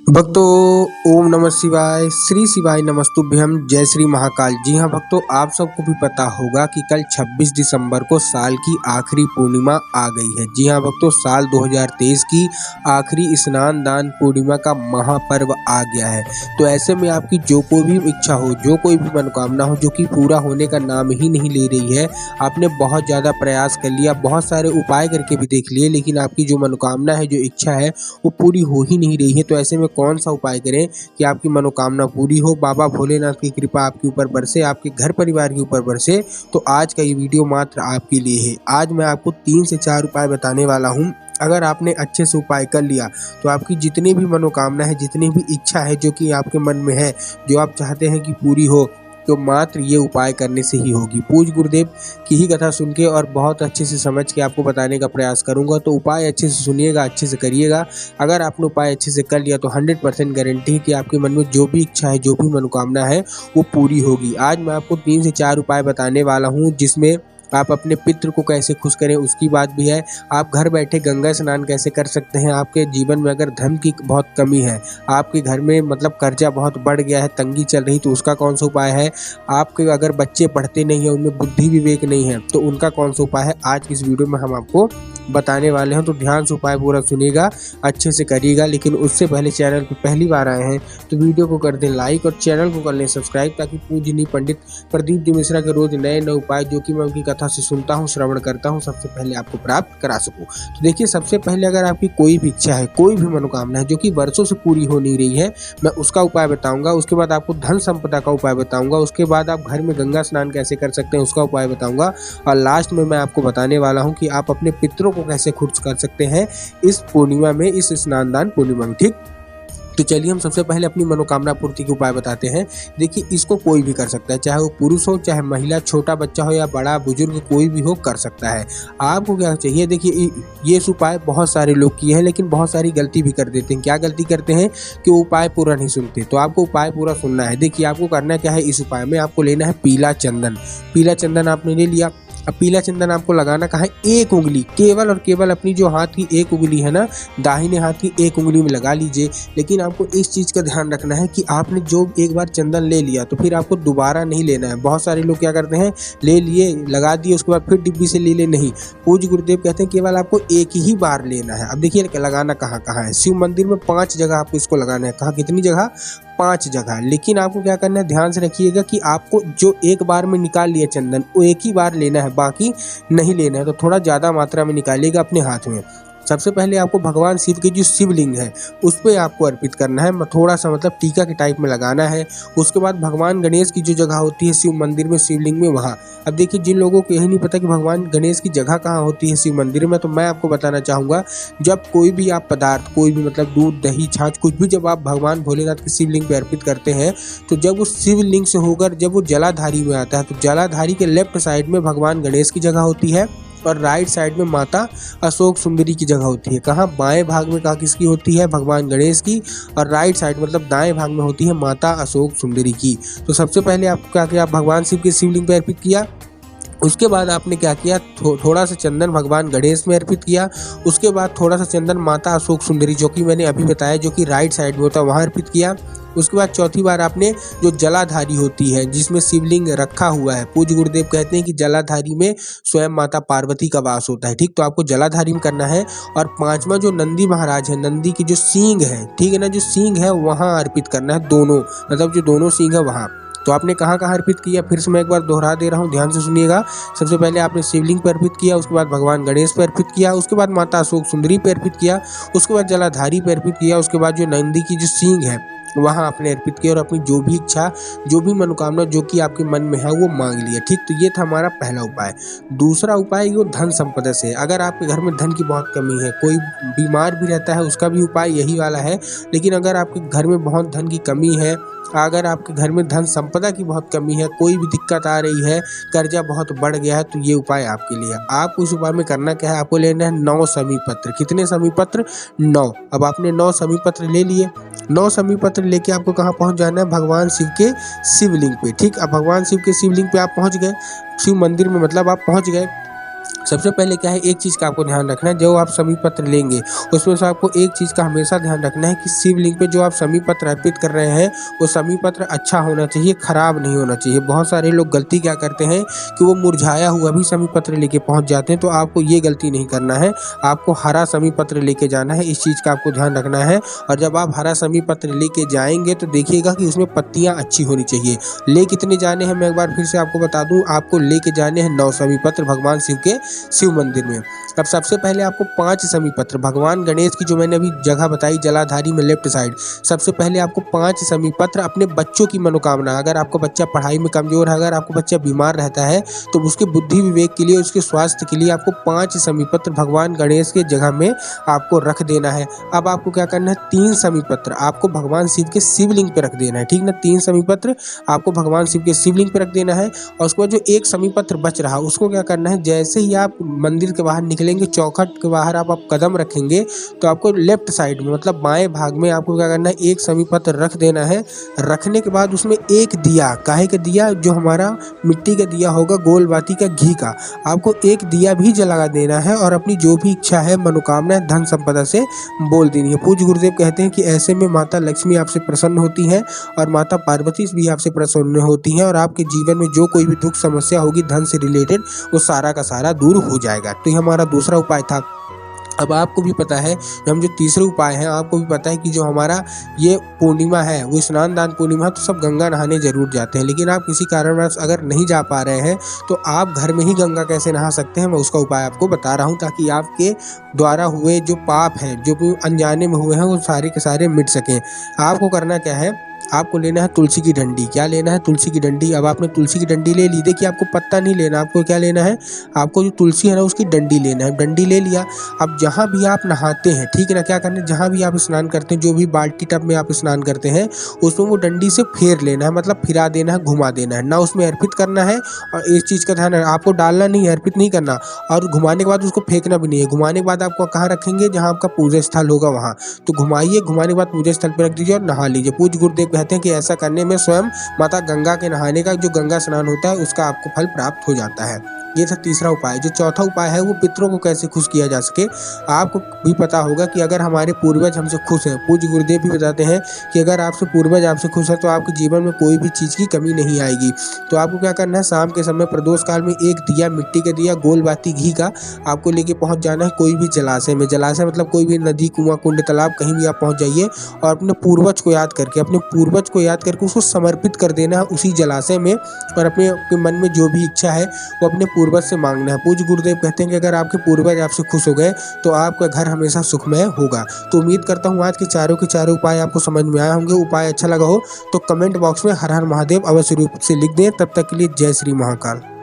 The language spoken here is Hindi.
भक्तों, ओम नमः शिवाय, श्री शिवाय नमस्तुभ्यम, जय श्री महाकाल। जी हाँ भक्तों, आप सबको भी पता होगा कि कल 26 दिसंबर को साल की आखिरी पूर्णिमा आ गई है। जी हाँ भक्तों, साल 2023 की आखिरी स्नान दान पूर्णिमा का महापर्व आ गया है। तो ऐसे में आपकी जो कोई भी इच्छा हो, जो कोई भी मनोकामना हो, जो कि पूरा होने का नाम ही नहीं ले रही है, आपने बहुत ज़्यादा प्रयास कर लिया, बहुत सारे उपाय करके भी देख लिए, लेकिन आपकी जो मनोकामना है, जो इच्छा है, वो पूरी हो ही नहीं रही है। तो ऐसे में कौन सा उपाय करें कि आपकी मनोकामना पूरी हो, बाबा भोलेनाथ की कृपा आपके ऊपर बरसे, आपके घर परिवार के ऊपर बरसे। तो आज का ये वीडियो मात्र आपके लिए है। आज मैं आपको 3 से 4 उपाय बताने वाला हूँ। अगर आपने अच्छे से उपाय कर लिया तो आपकी जितनी भी मनोकामना है, जितनी भी इच्छा है, जो कि आपके मन में है, जो आप चाहते हैं कि पूरी हो, तो मात्र ये उपाय करने से ही होगी। पूज्य गुरुदेव की ही कथा सुन के और बहुत अच्छे से समझ के आपको बताने का प्रयास करूंगा। तो उपाय अच्छे से सुनिएगा, अच्छे से करिएगा। अगर आपने उपाय अच्छे से कर लिया तो 100% गारंटी है कि आपके मन में जो भी इच्छा है, जो भी मनोकामना है, वो पूरी होगी। आज मैं आपको 3 से 4 उपाय बताने वाला हूँ, जिसमें आप अपने पितृ को कैसे खुश करें उसकी बात भी है। आप घर बैठे गंगा स्नान कैसे कर सकते हैं। आपके जीवन में अगर धन की बहुत कमी है, आपके घर में मतलब कर्जा बहुत बढ़ गया है, तंगी चल रही, तो उसका कौन सा उपाय है। आपके अगर बच्चे पढ़ते नहीं है, उनमें बुद्धि विवेक नहीं है, तो उनका कौन सा उपाय है, आज की इस वीडियो में हम आपको बताने वाले हैं। तो ध्यान से उपाय पूरा सुनिएगा, अच्छे से करिएगा। लेकिन उससे पहले चैनल पर पहली बार आए हैं तो वीडियो को कर दें लाइक और चैनल को कर लें सब्सक्राइब, ताकि पूजनीय पंडित प्रदीप जी मिश्रा के रोज नए नए उपाय, जो कि मैं उनकी कथा से सुनता हूँ, श्रवण करता हूँ, सबसे पहले आपको प्राप्त करा सकूँ। तो देखिए, सबसे पहले अगर आपकी कोई भी इच्छा है, कोई भी मनोकामना है, जो कि वर्षों से पूरी हो नहीं रही है, मैं उसका उपाय बताऊंगा। उसके बाद आपको धन संपदा का उपाय बताऊंगा। उसके बाद आप घर में गंगा स्नान कैसे कर सकते हैं उसका उपाय बताऊंगा। और लास्ट में मैं आपको बताने वाला हूँ कि आप अपने पितरों को कैसे खुश कर सकते हैं इस पूर्णिमा में, इस स्नान दान पूर्णिमा में। ठीक, तो चलिए हम सबसे पहले अपनी मनोकामना पूर्ति के उपाय बताते हैं। देखिए, इसको कोई भी कर सकता है, चाहे वो पुरुष हो, चाहे महिला, छोटा बच्चा हो या बड़ा बुजुर्ग, कोई भी हो कर सकता है। आपको क्या चाहिए, देखिए ये उपाय बहुत सारे लोग किए हैं, लेकिन बहुत सारी गलती भी कर देते हैं। क्या गलती करते हैं कि वो उपाय पूरा नहीं सुनते। तो आपको उपाय पूरा सुनना है। देखिए, आपको करना क्या है, इस उपाय में आपको लेना है पीला चंदन। पीला चंदन आपने ले लिया। अब पीला चंदन आपको लगाना कहाँ है, एक उंगली, केवल और केवल अपनी जो हाथ की एक उंगली है ना, दाहिने हाथ की एक उंगली में लगा लीजिए। लेकिन आपको इस चीज़ का ध्यान रखना है कि आपने जो एक बार चंदन ले लिया तो फिर आपको दोबारा नहीं लेना है। बहुत सारे लोग क्या करते हैं, ले लिए, लगा दिए, उसके बाद फिर डिब्बी से ले ले, नहीं। पूज्य गुरुदेव कहते हैं केवल आपको एक ही बार लेना है। अब देखिए लगाना कहाँ कहाँ है। शिव मंदिर में 5 जगह आपको इसको लगाना है। कहाँ, कितनी जगह, 5 जगह। लेकिन आपको क्या करना है, ध्यान से रखिएगा कि आपको जो एक बार में निकाल लिया चंदन, वो एक ही बार लेना है, बाकी नहीं लेना है। तो थोड़ा ज़्यादा मात्रा में निकालिएगा अपने हाथ में। सबसे पहले आपको भगवान शिव की जो शिवलिंग है उस पर आपको अर्पित करना है। थोड़ा सा मतलब टीका के टाइप में लगाना है। उसके बाद भगवान गणेश की जो जगह होती है शिव मंदिर में, शिवलिंग में, वहाँ। अब देखिए, जिन लोगों को यही नहीं पता कि भगवान गणेश की जगह कहाँ होती है शिव मंदिर में, तो मैं आपको बताना चाहूँगा, जब कोई भी आप पदार्थ, कोई भी मतलब दूध, दही, छाछ, कुछ भी जब आप भगवान भोलेनाथ की शिवलिंग पर अर्पित करते हैं, तो जब उस शिवलिंग से होकर जब वो जलाधारी में आता है, तो जलाधारी के लेफ्ट साइड में भगवान गणेश की जगह होती है और राइट साइड में माता अशोक सुंदरी की जगह होती है। कहाँ, बाएं भाग में कहाँ किसकी होती है, भगवान गणेश की, और राइट साइड मतलब दाएं भाग में होती है माता अशोक सुंदरी की। तो सबसे पहले आपको क्या किया, भगवान शिव के शिवलिंग पर अर्पित किया। उसके बाद आपने क्या किया, थोड़ा सा चंदन भगवान गणेश में अर्पित किया। उसके बाद थोड़ा सा चंदन माता अशोक सुंदरी, जो कि मैंने अभी बताया, जो कि राइट साइड में होता है, वहाँ अर्पित किया। उसके बाद चौथी बार आपने जो जलाधारी होती है, जिसमें शिवलिंग रखा हुआ है, पूज्य गुरुदेव कहते हैं कि जलाधारी में स्वयं माता पार्वती का वास होता है। ठीक, तो आपको जलाधारी में करना है। और 5वां जो नंदी महाराज है, नंदी की जो सींग है, ठीक है ना, जो सींग है वहाँ अर्पित करना है, दोनों, मतलब जो दोनों सींग है वहाँ। तो आपने कहाँ कहाँ अर्पित किया, फिर से मैं एक बार दोहरा दे रहा हूँ, ध्यान से सुनिएगा। सबसे पहले आपने शिवलिंग पर अर्पित किया, उसके बाद भगवान गणेश पर अर्पित किया, उसके बाद माता अशोक सुंदरी पर अर्पित किया, उसके बाद जलाधारी पर अर्पित किया, उसके बाद जो नंदी की जो सींग है वहाँ आपने अर्पित किया, और अपनी जो भी इच्छा, जो भी मनोकामना, जो कि आपके मन में है, वो मांग लिया। ठीक, तो ये था हमारा पहला उपाय। दूसरा उपाय ये धन संपदा से। अगर आपके घर में धन की बहुत कमी है, कोई बीमार भी रहता है, उसका भी उपाय यही वाला है। लेकिन अगर आपके घर में बहुत धन की कमी है, अगर आपके घर में धन संपदा की बहुत कमी है, कोई भी दिक्कत आ रही है, कर्जा बहुत बढ़ गया है, तो ये उपाय आपके लिए। आपको इस उपाय में करना क्या है, आपको लेना है 9 समी पत्र। कितने समी पत्र, 9। अब आपने 9 समी पत्र ले लिए। 9 समी पत्र लेके आपको कहाँ पहुँच जाना है, भगवान शिव के शिवलिंग पे। ठीक, अब भगवान शिव के शिवलिंग पे आप पहुँच गए, शिव मंदिर में मतलब आप पहुँच गए। सबसे पहले क्या है, एक चीज़ का आपको ध्यान रखना है, जो आप समी पत्र लेंगे उसमें से आपको एक चीज़ का हमेशा ध्यान रखना है कि शिवलिंग पे जो आप समी पत्र अर्पित कर रहे हैं वो समी पत्र अच्छा होना चाहिए, खराब नहीं होना चाहिए। बहुत सारे लोग गलती क्या करते हैं कि वो मुरझाया हुआ भी समी पत्र लेके पहुंच जाते हैं, तो आपको ये गलती नहीं करना है, आपको हरा समी पत्र लेके जाना है, इस चीज़ का आपको ध्यान रखना है। और जब आप हरा समी पत्र लेके जाएंगे तो देखिएगा कि उसमें पत्तियाँ अच्छी होनी चाहिए। ले कितने जाने हैं मैं एक बार फिर से आपको बता दूं, आपको लेके जाने हैं 9 समी पत्र भगवान शिव के शिव मंदिर में। अब सबसे पहले आपको 5 समी पत्र भगवान गणेश की, जो मैंने अभी जगह बताई जलाधारी में लेफ्ट साइड, सबसे पहले आपको 5 समी पत्र अपने बच्चों की मनोकामना, अगर आपका बच्चा पढ़ाई में कमजोर है, अगर आपका बच्चा बीमार रहता है तो उसके बुद्धि विवेक के लिए, उसके स्वास्थ्य के लिए आपको 5 समी पत्र भगवान गणेश के जगह में आपको रख देना है। अब आपको क्या करना है, 3 समी पत्र आपको भगवान शिव के शिवलिंग पे रख देना है, ठीक ना। 3 समी पत्र आपको भगवान शिव के शिवलिंग पे रख देना है। और उसके बाद जो एक समी पत्र बच रहा उसको क्या करना है, जैसे ही आप मंदिर के बाहर निकलेंगे, चौखट के बाहर आप कदम रखेंगे तो आपको लेफ्ट साइड में मतलब बाएं भाग में आपको क्या करना है, एक समी पत्र रख देना है। रखने के बाद उसमें एक दिया, काहे का दिया, जो हमारा मिट्टी का दिया होगा गोल बाती का घी का, आपको एक दिया भी जला देना है और अपनी जो भी इच्छा है, मनोकामना है, धन संपदा से बोल देनी है। पूज्य गुरुदेव कहते हैं कि ऐसे में माता लक्ष्मी आपसे प्रसन्न होती हैं और माता पार्वती भी आपसे प्रसन्न होती हैं और आपके जीवन में जो कोई भी दुख समस्या होगी धन से रिलेटेड, वो सारा का सारा दूर हो जाएगा। तो ये हमारा दूसरा उपाय था। अब आपको भी पता है, हम जो तीसरे उपाय हैं, आपको भी पता है कि जो हमारा ये पूर्णिमा है वो स्नान दान पूर्णिमा, तो सब गंगा नहाने जरूर जाते हैं, लेकिन आप किसी कारणवश अगर नहीं जा पा रहे हैं तो आप घर में ही गंगा कैसे नहा सकते हैं, मैं उसका उपाय आपको बता रहा हूँ, ताकि आपके द्वारा हुए जो पाप हैं, जो भी अनजाने में हुए हैं, वो सारे के सारे मिट सकें। आपको करना क्या है, आपको लेना है तुलसी की डंडी। क्या लेना है, तुलसी की डंडी। अब आपने तुलसी की डंडी ले ली, देखिए आपको पत्ता नहीं लेना, आपको क्या लेना है, आपको जो तुलसी है ना उसकी डंडी लेना है। डंडी ले लिया। अब जहाँ भी आप नहाते हैं, ठीक है ना, क्या करना है, जहाँ भी आप स्नान करते हैं, जो भी बाल्टी टब में आप स्नान करते हैं, उसमें वो डंडी से फेर लेना है, मतलब फिरा देना है, घुमा देना है ना, उसमें अर्पित करना है। और इस चीज़ का ध्यान है, आपको डालना नहीं है, अर्पित नहीं करना, और घुमाने के बाद उसको फेंकना भी नहीं है। घुमाने के बाद आपको कहाँ रखेंगे, जहाँ आपका पूजा स्थल होगा वहाँ, तो घुमाइए, घुमाने के बाद पूजा स्थल पर रख दीजिए और नहा लीजिए। पूज्य गुरुदेव कहते हैं कि ऐसा करने में स्वयं माता गंगा के नहाने का, जो गंगा स्नान होता है, उसका आपको फल प्राप्त हो जाता है। ये था तीसरा उपाय। जो चौथा उपाय है वो पितरों को कैसे खुश किया जा सके। आपको भी पता होगा कि अगर हमारे पूर्वज हमसे खुश हैं, पूज्य गुरुदेव भी बताते हैं कि अगर आपसे पूर्वज आपसे खुश है तो आपके जीवन में कोई भी चीज़ की कमी नहीं आएगी। तो आपको क्या करना है, शाम के समय प्रदोष काल में एक दिया, मिट्टी का दिया, गोल बाती घी का, आपको लेके पहुंच जाना है कोई भी जलाशय में। जलाशय मतलब कोई भी नदी, कुआं, कुंड, तालाब, कहीं भी आप पहुंच जाइए और अपने पूर्वज को याद करके, उसको समर्पित कर देना है उसी जलाशय में, और अपने मन में जो भी इच्छा है वो अपने पूर्वज से मांगना है। पूज्य गुरुदेव कहते हैं कि अगर आपके पूर्वज आपसे खुश हो गए तो आपका घर हमेशा सुखमय होगा। तो उम्मीद करता हूँ आज के चारों उपाय आपको समझ में आए होंगे। उपाय अच्छा लगा हो तो कमेंट बॉक्स में हर हर महादेव अवश्य रूप से लिख दें। तब तक के लिए जय श्री महाकाल।